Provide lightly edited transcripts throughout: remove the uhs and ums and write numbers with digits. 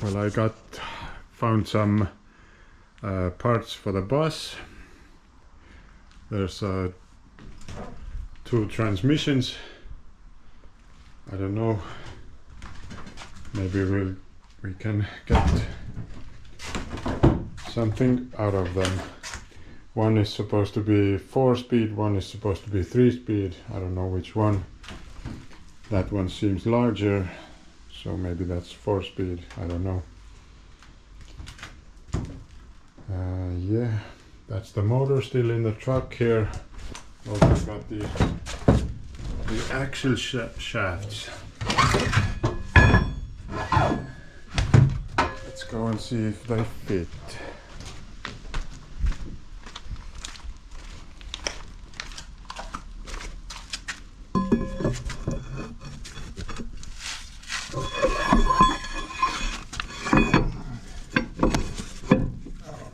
Well, I found some parts for the bus. There's 2 transmissions. I don't know, maybe we can get something out of them. One is supposed to be 4-speed, one is supposed to be 3-speed. I don't know which one. That one seems larger, so maybe that's 4-speed. I don't know. Yeah, that's the motor still in the truck here. Also got the axle shafts. Let's go and see if they fit.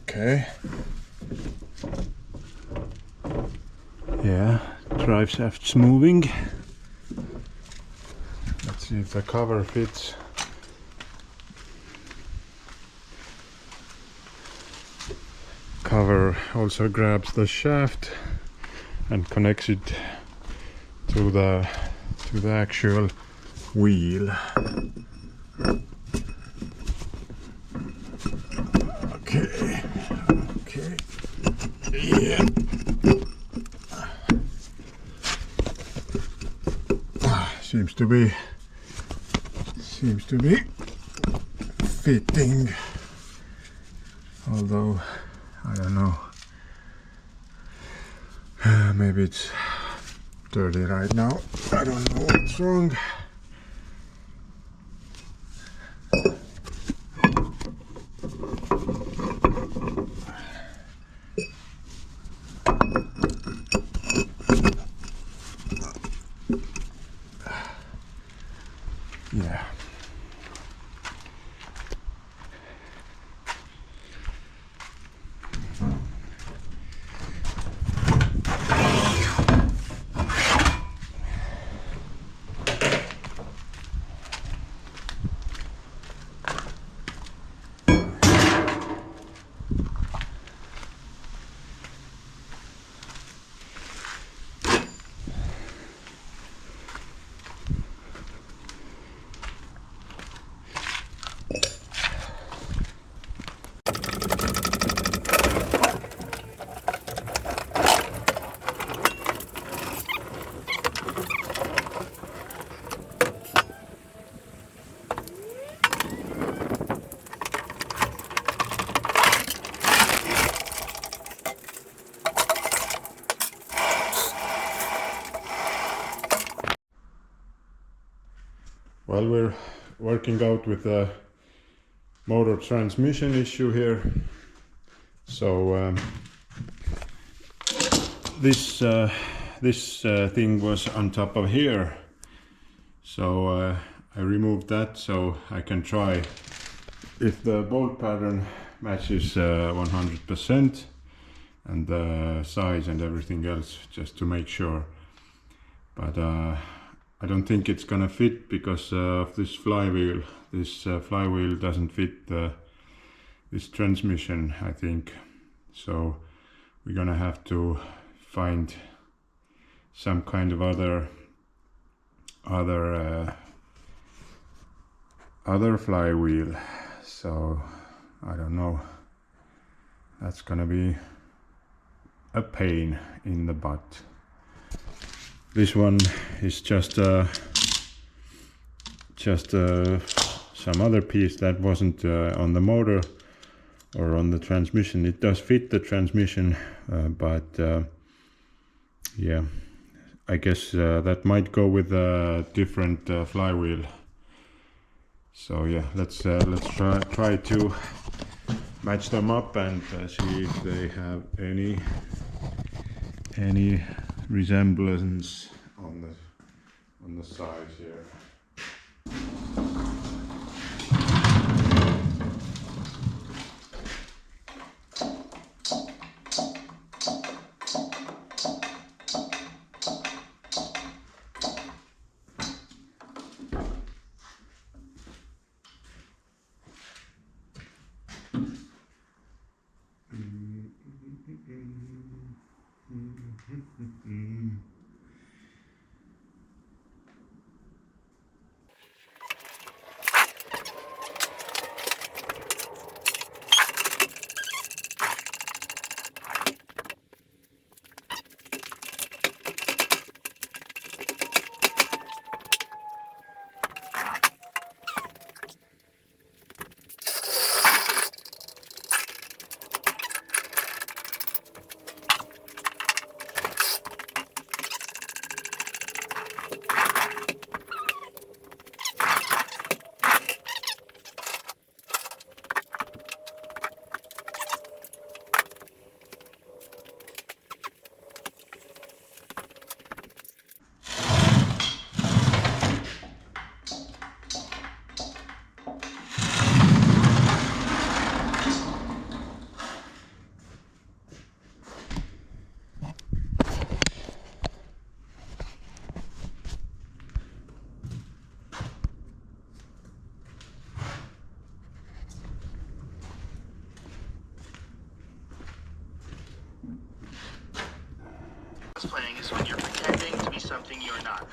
Okay. Yeah, drive shaft's moving. Let's see if the cover fits. Cover also grabs the shaft and connects it to the actual wheel. Okay. Yeah. Seems to be fitting, although I don't know, maybe it's dirty right now. I don't know what's wrong. Yeah. Well, we're working out with the motor transmission issue here. So this thing was on top of here. So I removed that so I can try if the bolt pattern matches 100% and the size and everything else, just to make sure. But I don't think it's gonna fit because of this flywheel. This flywheel doesn't fit this transmission, I think. So we're gonna have to find some kind of other flywheel. So I don't know. That's gonna be a pain in the butt. This one is just some other piece that wasn't on the motor or on the transmission. It does fit the transmission, but yeah, I guess that might go with a different flywheel. So yeah, let's try to match them up and see if they have any resemblance on the sides here. something you're not.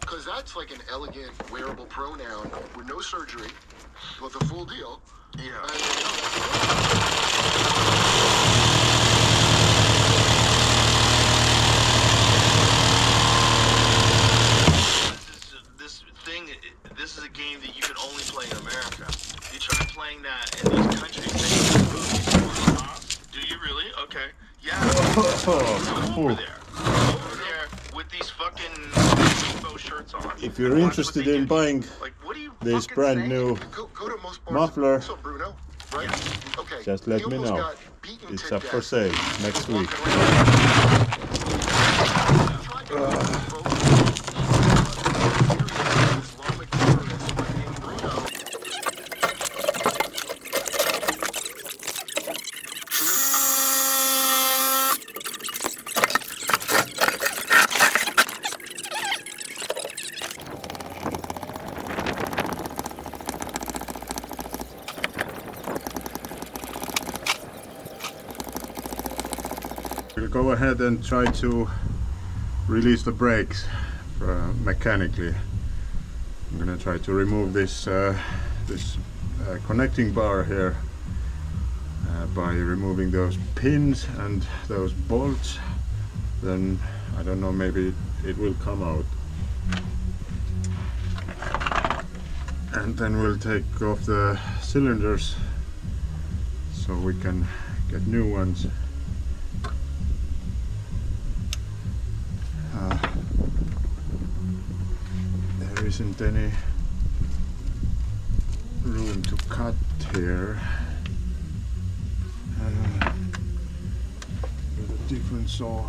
Because that's like an elegant, wearable pronoun with no surgery, with a full deal. Yeah. This is a game that you can only play in America. You try playing that in these countries, do you really? Okay. Yeah. Over there with these fucking rainbow shirts on. If you're interested in buying this brand new muffler, right? just let me know. It's up for sale next week. We'll go ahead and try to release the brakes mechanically. I'm gonna try to remove this connecting bar here by removing those pins and those bolts. Then I don't know, maybe it will come out. And then we'll take off the cylinders so we can get new ones. There isn't any room to cut here with a different saw.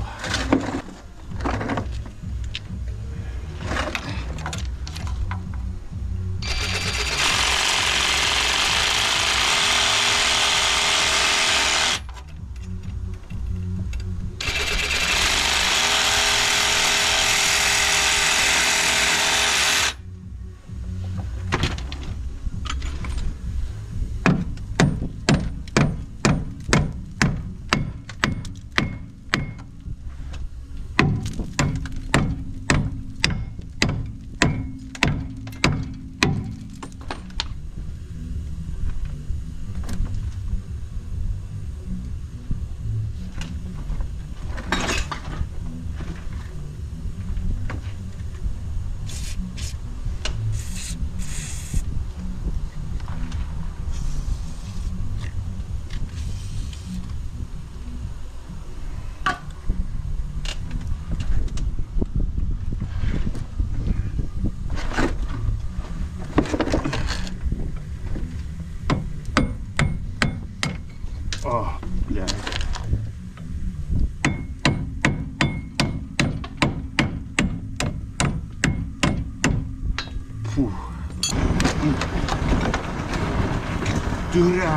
Oh, yeah. Phew. Dura.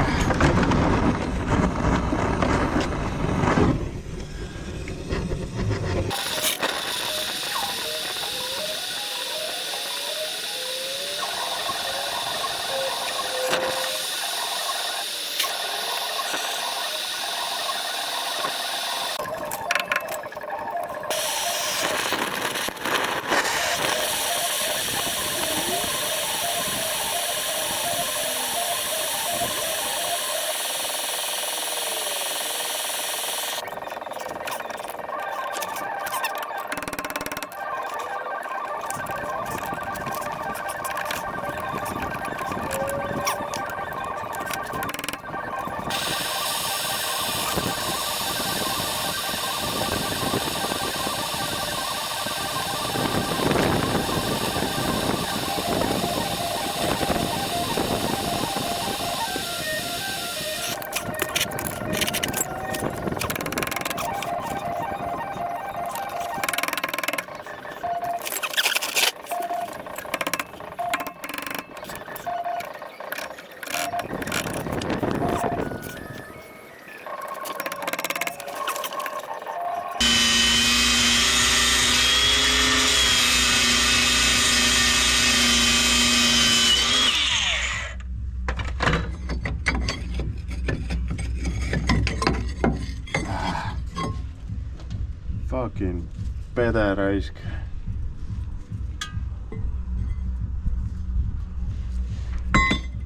Fucking pede raisk.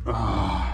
Ah.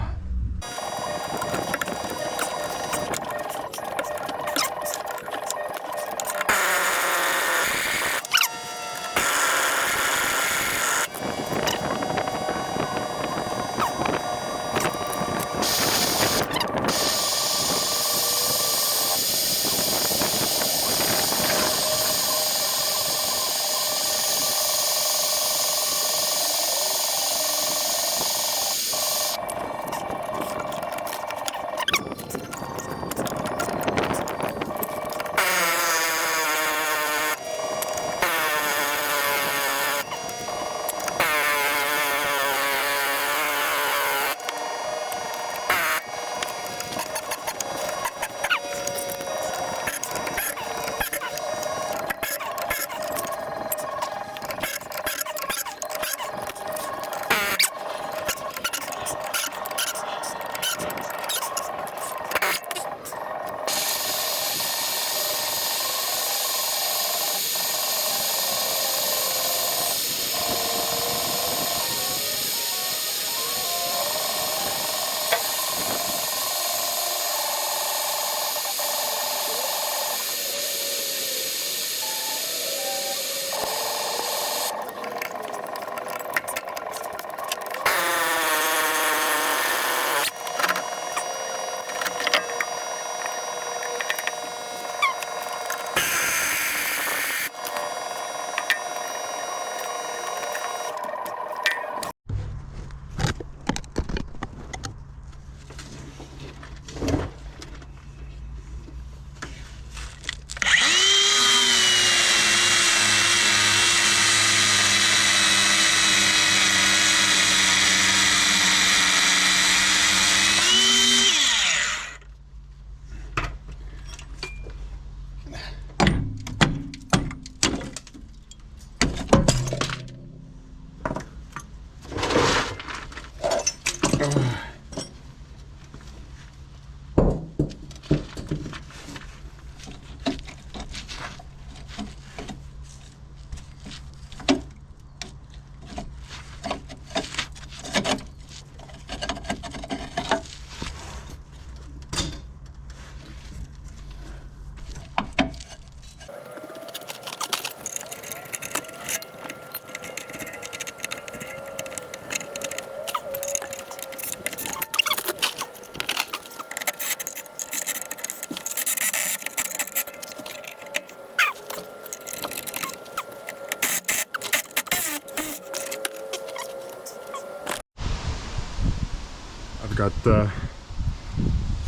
I've got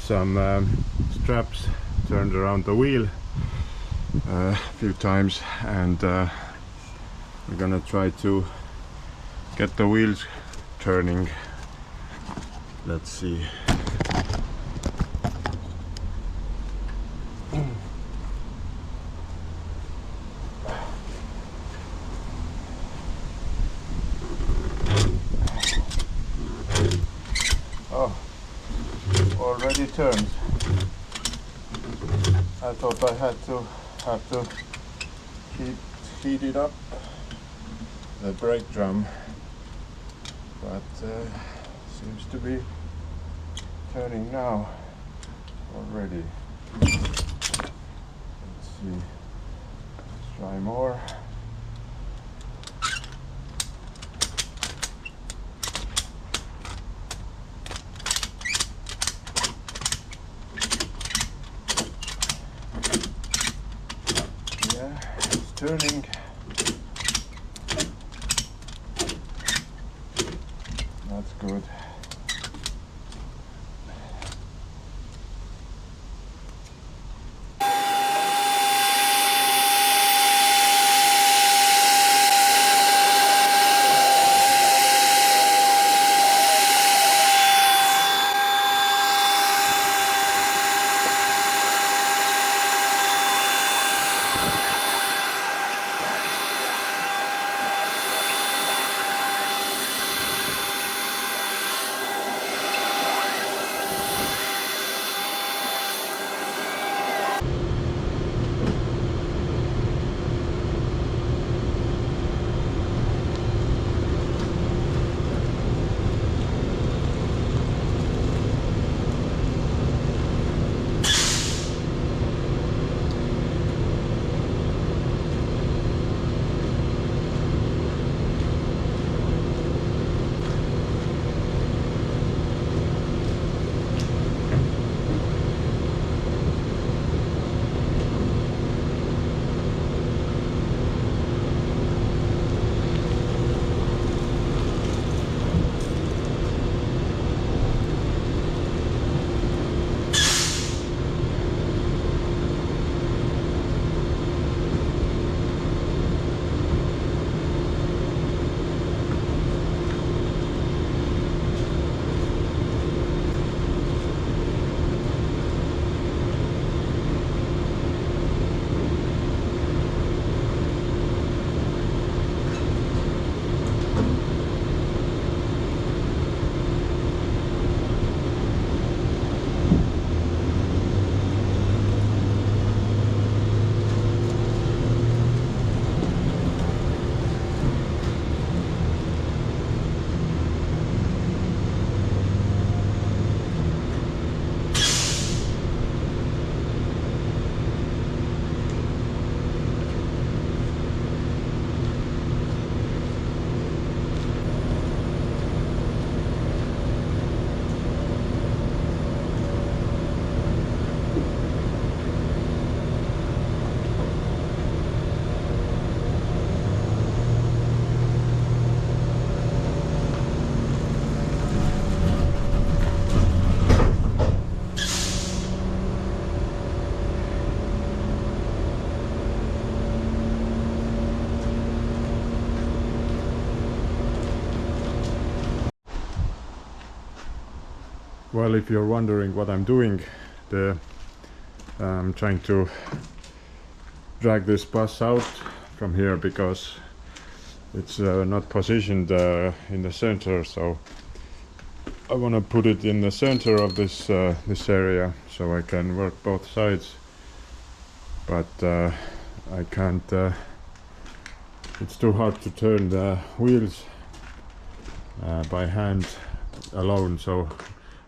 some straps turned around the wheel a few times, and we're gonna try to get the wheels turning. Let's see. Oh, already turned. I thought I had to heat it up, the brake drum, but seems to be turning now already. Let's see. Let's try more. It's turning. That's good. Well, if you're wondering what I'm doing, I'm trying to drag this bus out from here because it's not positioned in the center, so I want to put it in the center of this area so I can work both sides, but I can't. It's too hard to turn the wheels by hand alone, so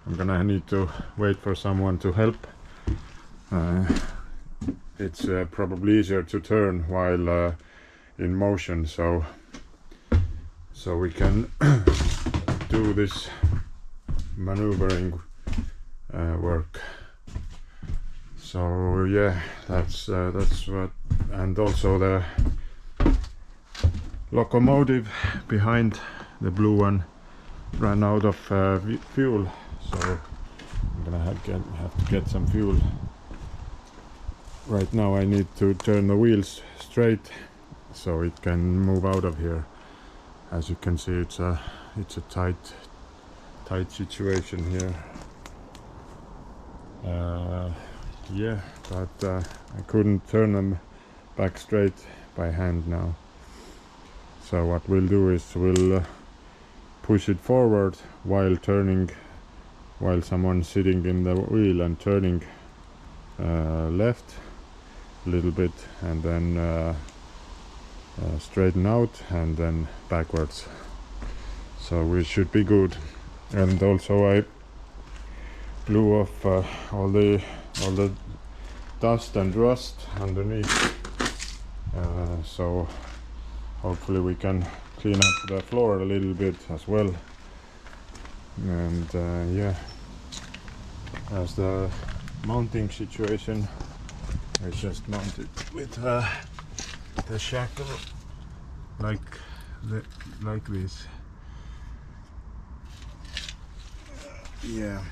I'm gonna need to wait for someone to help. It's probably easier to turn while in motion, so we can do this maneuvering work. So yeah, that's what. And also the locomotive behind the blue one ran out of fuel, so I'm gonna have to get some fuel. Right now I need to turn the wheels straight so it can move out of here. As you can see, it's a tight situation here. Yeah, but I couldn't turn them back straight by hand now. So what we'll do is we'll push it forward while someone's sitting in the wheel and turning left a little bit, and then straighten out and then backwards. So we should be good. And also I blew off all the dust and rust underneath, so hopefully we can clean up the floor a little bit as well. And yeah, as the mounting situation, I just mounted with the shackle like this. Yeah.